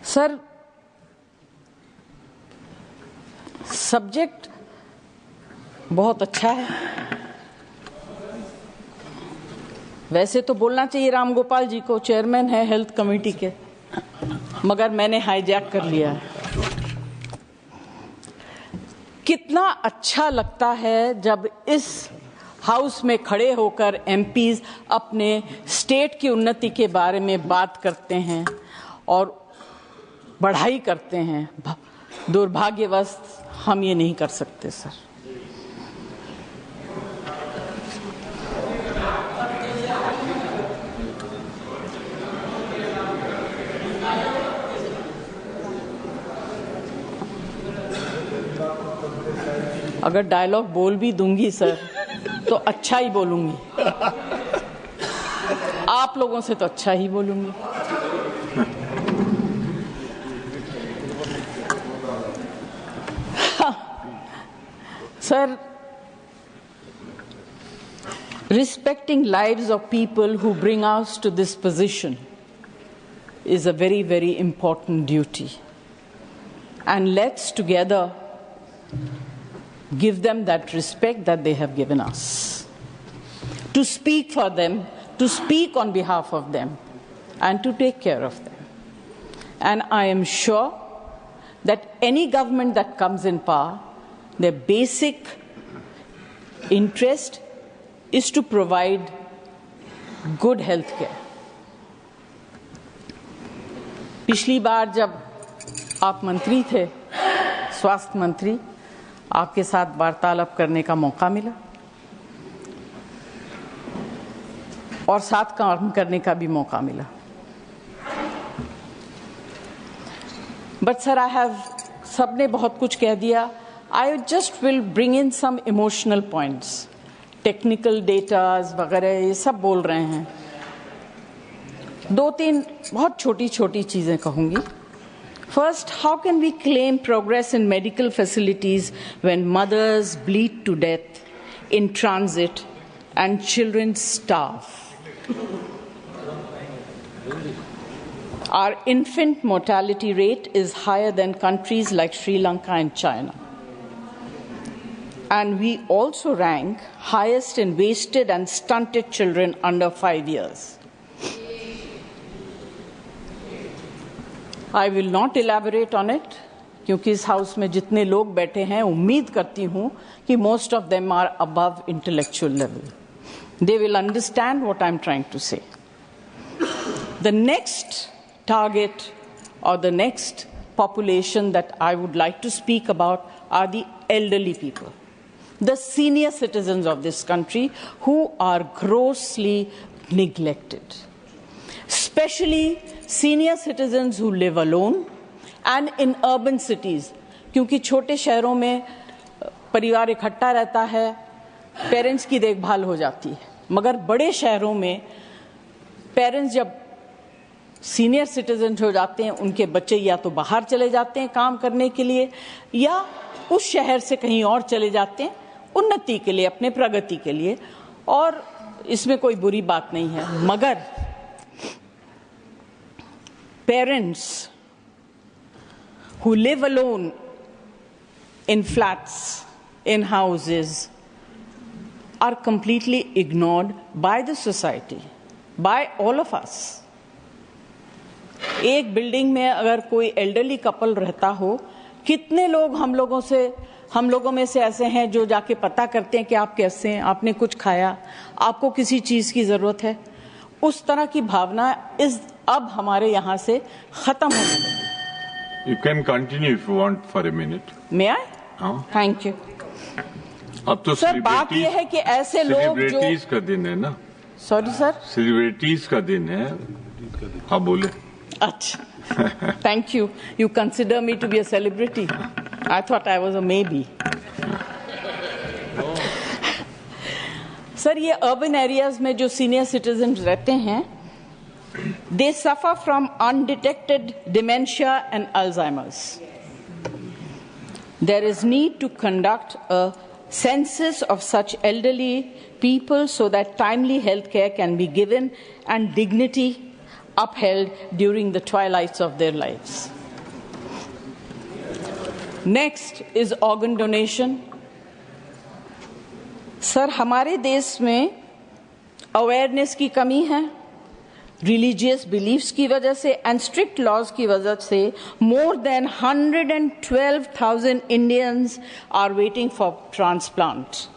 Sir, subject बहुत अच्छा है। वैसे तो बोलना चाहिए राम गोपाल जी को, चेयरमैन है हेल्थ कमेटी के, मगर मैंने हाईजैक कर लिया है। कितना अच्छा लगता है जब इस हाउस में खड़े होकर एमपीज अपने स्टेट की उन्नति के बारे में बात करते हैं और बढ़ाई करते हैं। दुर्भाग्यवश हम ये नहीं कर सकते सर। अगर डायलॉग बोल भी दूंगी सर तो अच्छा ही बोलूंगी, आप लोगों से तो अच्छा ही बोलूंगी। Sir, respecting lives of people who bring us to this position is a very, very important duty. And let's together give them that respect that they have given us. To speak for them, to speak on behalf of them, and to take care of them. And I am sure that any government that comes in power, their basic interest is to provide good health care. पिछली बार जब आप मंत्री थे, स्वास्थ्य मंत्री, आपके साथ वार्तालाप करने का मौका मिला और साथ काम करने का भी मौका मिला। बट सर, सबने बहुत कुछ कह दिया। I just will bring in some emotional points. Technical datas वगैरह ये सब बोल रहे हैं। दो तीन बहुत छोटी छोटी चीजें कहूंगी। First, how can we claim progress in medical facilities when mothers bleed to death in transit and children starve? Our infant mortality rate is higher than countries like Sri Lanka and China. And we also rank highest in wasted and stunted children under 5 years. I will not elaborate on it, क्योंकि इस house में जितने लोग बैठे हैं, उम्मीद करती हूं कि most of them are above intellectual level. They will understand what I'm trying to say. The next target or the next population that I would like to speak about are the elderly people, the senior citizens of this country who are grossly neglected. Especially senior citizens who live alone and in urban cities, क्योंकि छोटे शहरों में परिवार इकट्ठा रहता है, parents की देखभाल हो जाती है, मगर बड़े शहरों में पेरेंट्स जब सीनियर सिटीजन हो जाते हैं, उनके बच्चे या तो बाहर चले जाते हैं काम करने के लिए या उस शहर से कहीं और चले जाते हैं उन्नति के लिए, अपने प्रगति के लिए, और इसमें कोई बुरी बात नहीं है। मगर parents who live alone in flats, in houses, are completely ignored by the society, by all of us. एक बिल्डिंग में अगर कोई एल्डरली कपल रहता हो, कितने लोग हम लोगों में से ऐसे हैं जो जाके पता करते हैं कि आप कैसे हैं, आपने कुछ खाया, आपको किसी चीज की जरूरत है। उस तरह की भावना अब हमारे यहाँ से खत्म होने लगी। You can continue if you want for a minute. May I? हाँ। Thank you. अब तो सर, बात यह है कि ऐसे लोग जो सेलिब्रिटीज का दिन है ना। सॉरी सर, सेलिब्रिटीज का दिन है। हाँ बोले। अच्छा, thank you. You consider me to be a celebrity? I thought I was a maybe. Sir, ये अर्बन एरियाज में जो सीनियर सिटीजन रहते हैं, they suffer from undetected dementia and Alzheimer's. There is need to conduct a census of such elderly people so that timely health care can be given and dignity upheld during the twilights of their lives. Next is organ donation. Sir, हमारे देश में awareness की कमी है, religious beliefs की वजह से and strict laws की वजह से more than 112,000 Indians are waiting for transplant.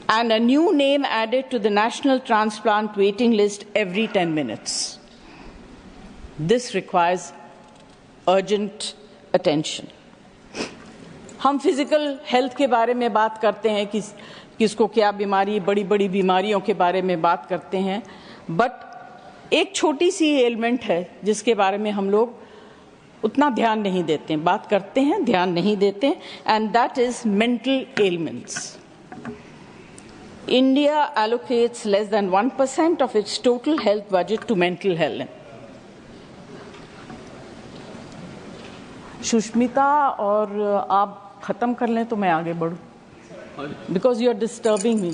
And a new name added to the national transplant waiting list every 10 minutes. This requires urgent attention. हम फिजिकल हेल्थ के बारे में बात करते हैं कि किसको क्या बीमारी, बड़ी बड़ी बीमारियों के बारे में बात करते हैं, बट एक छोटी सी एलिमेंट है जिसके बारे में हम लोग उतना ध्यान नहीं देते हैं, बात करते हैं, ध्यान नहीं देते, and that is mental elements. India allocates less than 1% of its total health budget to mental health. Sushmita, और आप खत्म कर लें तो मैं आगे बढ़ूं, because you are disturbing me.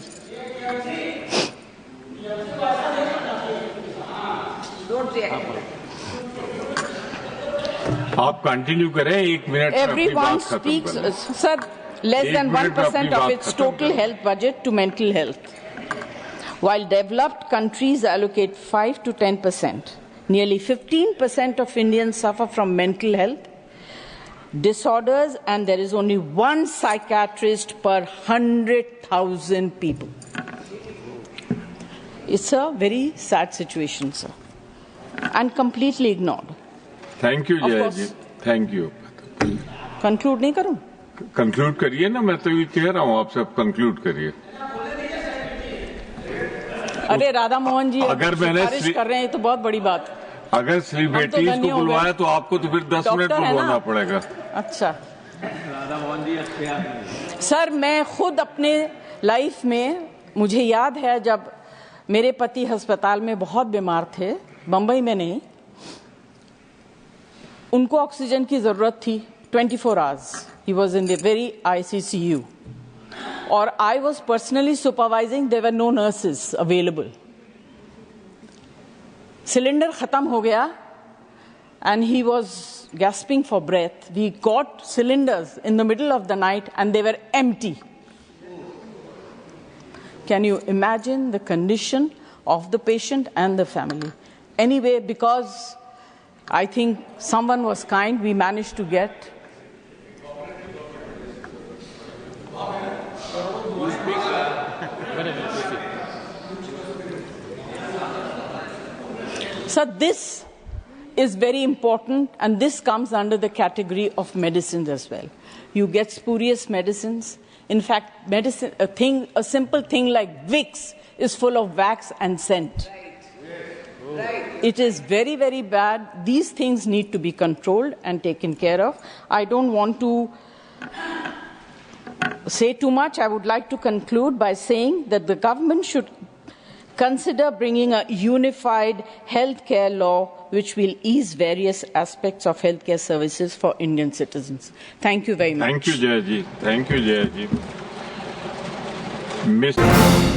आप कंटिन्यू करें, 1 minute. Everyone speaks, sir. Less than 1% of its total health budget to mental health. While developed countries allocate 5 to 10%, nearly 15% of Indians suffer from mental health disorders, and there is only one psychiatrist per 100,000 people. It's a very sad situation, sir, and completely ignored. Thank you, Jaya ji. Thank you. Conclude नहीं करूं? Conclude करिए ना, मैं तो ये कह रहा हूँ आपसे, कंक्लूड करिए. अरे राधा मोहन जी, अगर मैंने कर रहे हैं तो बहुत बड़ी बात. अगर सेलिब्रिटीज को बुलवाया तो आपको तो फिर 10 मिनट बुलवाना पड़ेगा. अच्छा, राधा मोहन जी. सर, मैं खुद अपने लाइफ में, मुझे याद है जब मेरे पति अस्पताल में बहुत बीमार थे, बंबई में नहीं, उनको ऑक्सीजन की जरूरत थी 24 hours. He was in the very ICCU. Or I was personally supervising, there were no nurses available. Cylinder khatam ho gaya and he was gasping for breath. We got cylinders in the middle of the night and they were empty. Can you imagine the condition of the patient and the family? Anyway, because I think someone was kind, we managed to get So this is very important, and this comes under the category of medicines as well. You get spurious medicines. In fact, medicine, a simple thing like Vicks is full of wax and scent. Right. It is very, very bad. These things need to be controlled and taken care of. I don't want to say too much. I would like to conclude by saying that the government should consider bringing a unified healthcare law which will ease various aspects of healthcare services for Indian citizens. Thank you very much. Thank you, Jaya ji. Thank you, Jaya ji. Mr.